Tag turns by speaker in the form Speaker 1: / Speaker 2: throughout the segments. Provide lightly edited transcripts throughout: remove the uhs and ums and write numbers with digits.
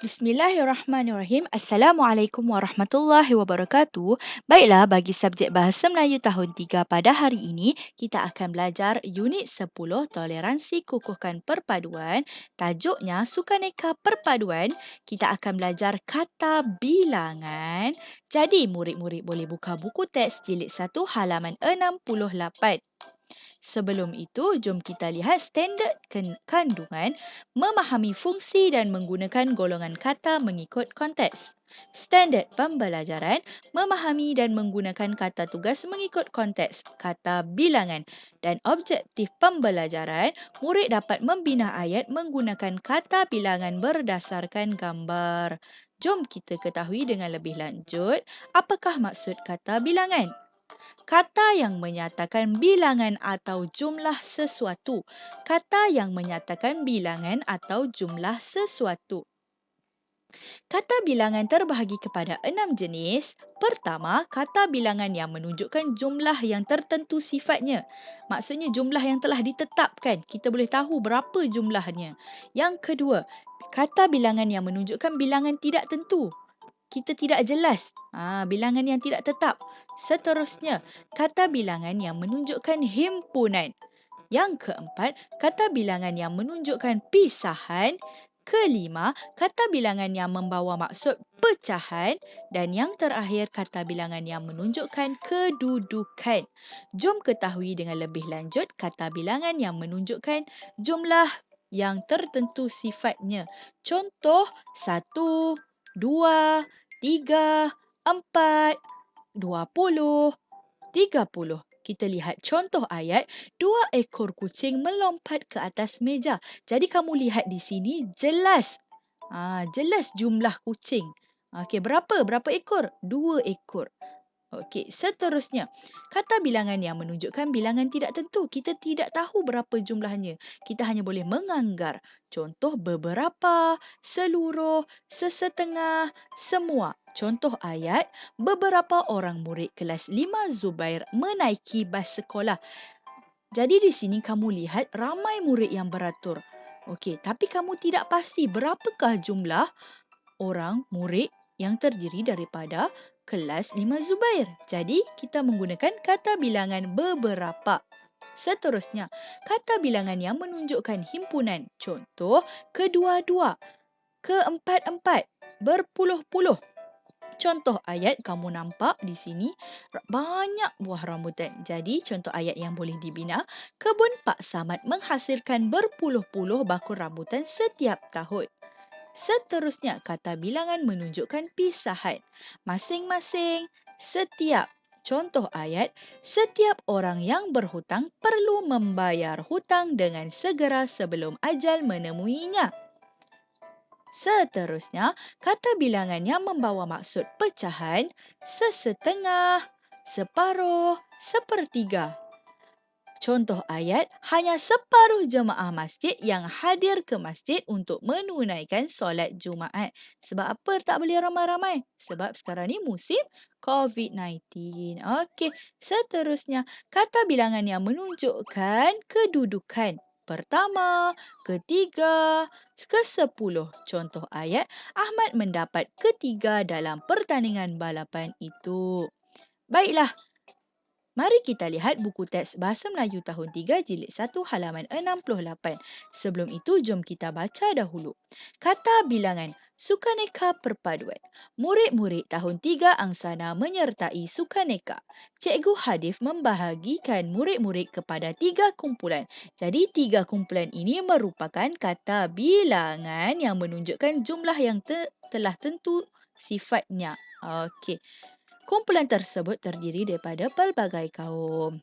Speaker 1: Bismillahirrahmanirrahim. Assalamualaikum warahmatullahi wabarakatuh. Baiklah, bagi subjek Bahasa Melayu tahun 3 pada hari ini, kita akan belajar unit 10 Toleransi Kukuhkan Perpaduan. Tajuknya Sukaneka Perpaduan. Kita akan belajar kata bilangan. Jadi, murid-murid boleh buka buku teks jilid 1 halaman 68. Sebelum itu, jom kita lihat standard kandungan, memahami fungsi dan menggunakan golongan kata mengikut konteks. Standard pembelajaran, memahami dan menggunakan kata tugas mengikut konteks kata bilangan. Dan objektif pembelajaran, murid dapat membina ayat menggunakan kata bilangan berdasarkan gambar. Jom kita ketahui dengan lebih lanjut, apakah maksud kata bilangan? Kata yang menyatakan bilangan atau jumlah sesuatu. Kata yang menyatakan bilangan atau jumlah sesuatu. Kata bilangan terbahagi kepada 6 jenis. Pertama, kata bilangan yang menunjukkan jumlah yang tertentu sifatnya. Maksudnya jumlah yang telah ditetapkan. Kita boleh tahu berapa jumlahnya. Yang kedua, kata bilangan yang menunjukkan bilangan tidak tentu. Kita tidak jelas. Bilangan yang tidak tetap. Seterusnya, kata bilangan yang menunjukkan himpunan. Yang keempat, kata bilangan yang menunjukkan pisahan. Kelima, kata bilangan yang membawa maksud pecahan. Dan yang terakhir, kata bilangan yang menunjukkan kedudukan. Jom ketahui dengan lebih lanjut kata bilangan yang menunjukkan jumlah yang tertentu sifatnya. Contoh, 1, 2, 3, 4, 20, 30. Kita lihat contoh ayat, 2 ekor kucing melompat ke atas meja. Jadi kamu lihat di sini jelas. Jelas jumlah kucing. Okey, berapa ekor? 2 ekor. Okey, seterusnya. Kata bilangan yang menunjukkan bilangan tidak tentu. Kita tidak tahu berapa jumlahnya. Kita hanya boleh menganggar. Contoh beberapa, seluruh, sesetengah, semua. Contoh ayat, beberapa orang murid kelas 5 Zubair menaiki bas sekolah. Jadi di sini kamu lihat ramai murid yang beratur. Okey, tapi kamu tidak pasti berapakah jumlah orang murid yang terdiri daripada kelas 5 Zubair. Jadi, kita menggunakan kata bilangan beberapa. Seterusnya, kata bilangan yang menunjukkan himpunan. Contoh, kedua-dua, keempat-empat, berpuluh-puluh. Contoh ayat kamu nampak di sini banyak buah rambutan. Jadi contoh ayat yang boleh dibina, kebun Pak Samad menghasilkan berpuluh-puluh bakul rambutan setiap tahun. Seterusnya, kata bilangan menunjukkan pisahan. Masing-masing, setiap. Contoh ayat, setiap orang yang berhutang perlu membayar hutang dengan segera sebelum ajal menemuinya. Seterusnya, kata bilangan yang membawa maksud pecahan, sesetengah, separuh, sepertiga. Contoh ayat, hanya separuh jemaah masjid yang hadir ke masjid untuk menunaikan solat Jumaat. Sebab apa tak boleh ramai-ramai? Sebab sekarang ni musim COVID-19. Okey, seterusnya, kata bilangan yang menunjukkan kedudukan. Pertama, ketiga, ke-10. Contoh ayat, Ahmad mendapat ketiga dalam pertandingan balapan itu. Baiklah, mari kita lihat buku teks Bahasa Melayu tahun 3 jilid 1 halaman 68. Sebelum itu, jom kita baca dahulu. Kata bilangan, Sukaneka Perpaduan. Murid-murid tahun 3 angsana menyertai Sukaneka. Cikgu Hadif membahagikan murid-murid kepada 3 kumpulan. Jadi 3 kumpulan ini merupakan kata bilangan yang menunjukkan jumlah yang telah tentu sifatnya. Okey. Kumpulan tersebut terdiri daripada pelbagai kaum.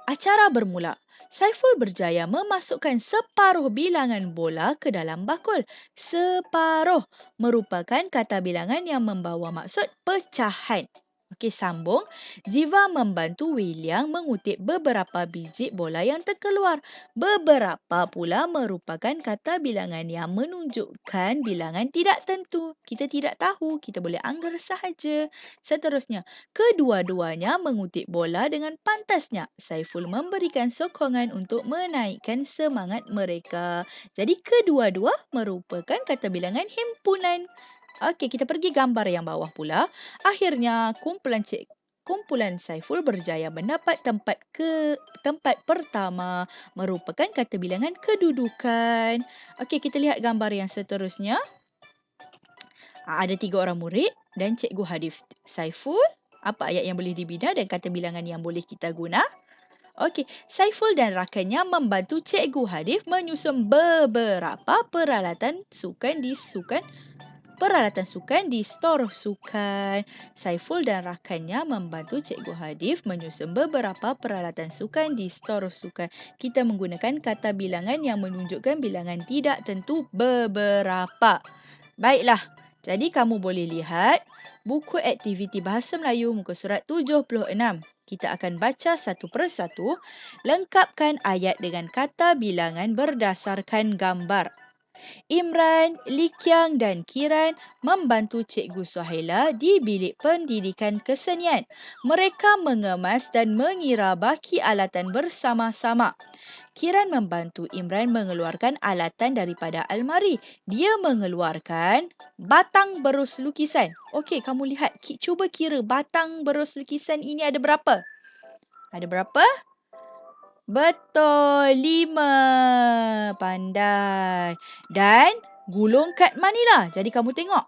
Speaker 1: Acara bermula. Saiful berjaya memasukkan separuh bilangan bola ke dalam bakul. Separuh merupakan kata bilangan yang membawa maksud pecahan. Okey, sambung. Ziva membantu William mengutip beberapa biji bola yang terkeluar. Beberapa pula merupakan kata bilangan yang menunjukkan bilangan tidak tentu. Kita tidak tahu, kita boleh angger sahaja. Seterusnya, kedua-duanya mengutip bola dengan pantasnya. Saiful memberikan sokongan untuk menaikkan semangat mereka. Jadi kedua-dua merupakan kata bilangan himpunan. Okey, kita pergi gambar yang bawah pula. Akhirnya, kumpulan Saiful berjaya mendapat tempat pertama merupakan kata bilangan kedudukan. Okey, kita lihat gambar yang seterusnya. Ada 3 orang murid dan Cikgu Hadif. Saiful, apa ayat yang boleh dibina dan kata bilangan yang boleh kita guna? Okey, Saiful dan rakannya membantu Cikgu Hadif menyusun beberapa peralatan sukan di stor sukan. Saiful dan rakannya membantu Cikgu Hadif menyusun beberapa peralatan sukan di stor sukan. Kita menggunakan kata bilangan yang menunjukkan bilangan tidak tentu beberapa. Baiklah, jadi kamu boleh lihat buku aktiviti Bahasa Melayu muka surat 76. Kita akan baca satu persatu. Lengkapkan ayat dengan kata bilangan berdasarkan gambar. Imran, Likyang dan Kiran membantu Cikgu Suhaila di bilik pendidikan kesenian. Mereka mengemas dan mengira baki alatan bersama-sama. Kiran membantu Imran mengeluarkan alatan daripada almari. Dia mengeluarkan batang berus lukisan. Okey, kamu lihat. Cuba kira batang berus lukisan ini ada berapa? Ada berapa? Betul, 5. Pandai. Dan gulung kad Manila. Jadi kamu tengok.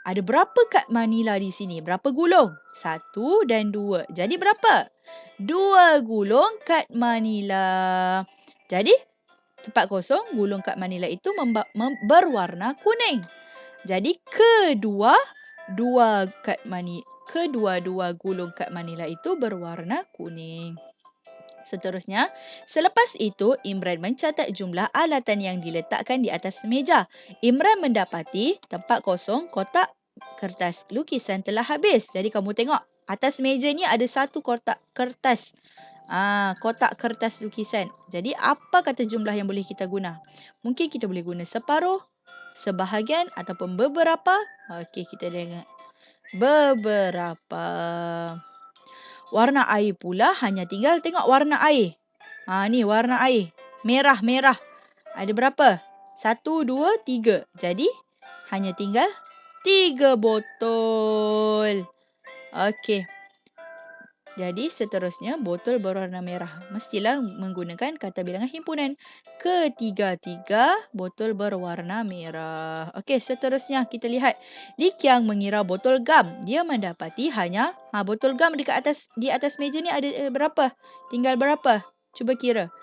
Speaker 1: Ada berapa kad Manila di sini? Berapa gulung? 1 dan 2. Jadi berapa? 2 gulung kad Manila. Jadi tempat kosong gulung kad Manila itu berwarna kuning. Jadi kedua-dua gulung kad Manila itu berwarna kuning. Seterusnya, selepas itu Imran mencatat jumlah alatan yang diletakkan di atas meja. Imran mendapati tempat kosong kotak kertas lukisan telah habis. Jadi kamu tengok atas meja ni ada satu kotak kertas. Kotak kertas lukisan. Jadi apa kata jumlah yang boleh kita guna? Mungkin kita boleh guna separuh, sebahagian ataupun beberapa. Okey, kita tengok. Beberapa. Warna air pula hanya tinggal tengok warna air. Ni warna air. Merah-merah. Ada berapa? 1, 2, 3. Jadi hanya tinggal 3 botol. Okey. Jadi seterusnya botol berwarna merah. Mestilah menggunakan kata bilangan himpunan. Ketiga-tiga botol berwarna merah. Okey, seterusnya kita lihat. Likyang mengira botol gam. Dia mendapati hanya botol gam di atas meja ni ada berapa? Tinggal berapa? Cuba kira.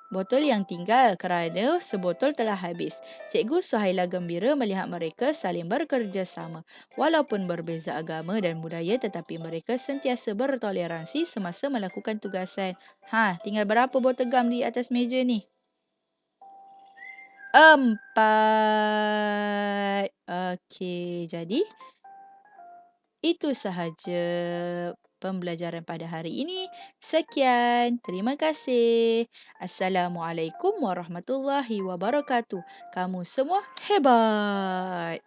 Speaker 1: Botol yang tinggal kerana sebotol telah habis. Cikgu Suhaila gembira melihat mereka saling bekerjasama. Walaupun berbeza agama dan budaya tetapi mereka sentiasa bertoleransi semasa melakukan tugasan. Tinggal berapa botol gam di atas meja ni? 4. Okey, jadi itu sahaja pembelajaran pada hari ini. Sekian. Terima kasih. Assalamualaikum warahmatullahi wabarakatuh. Kamu semua hebat.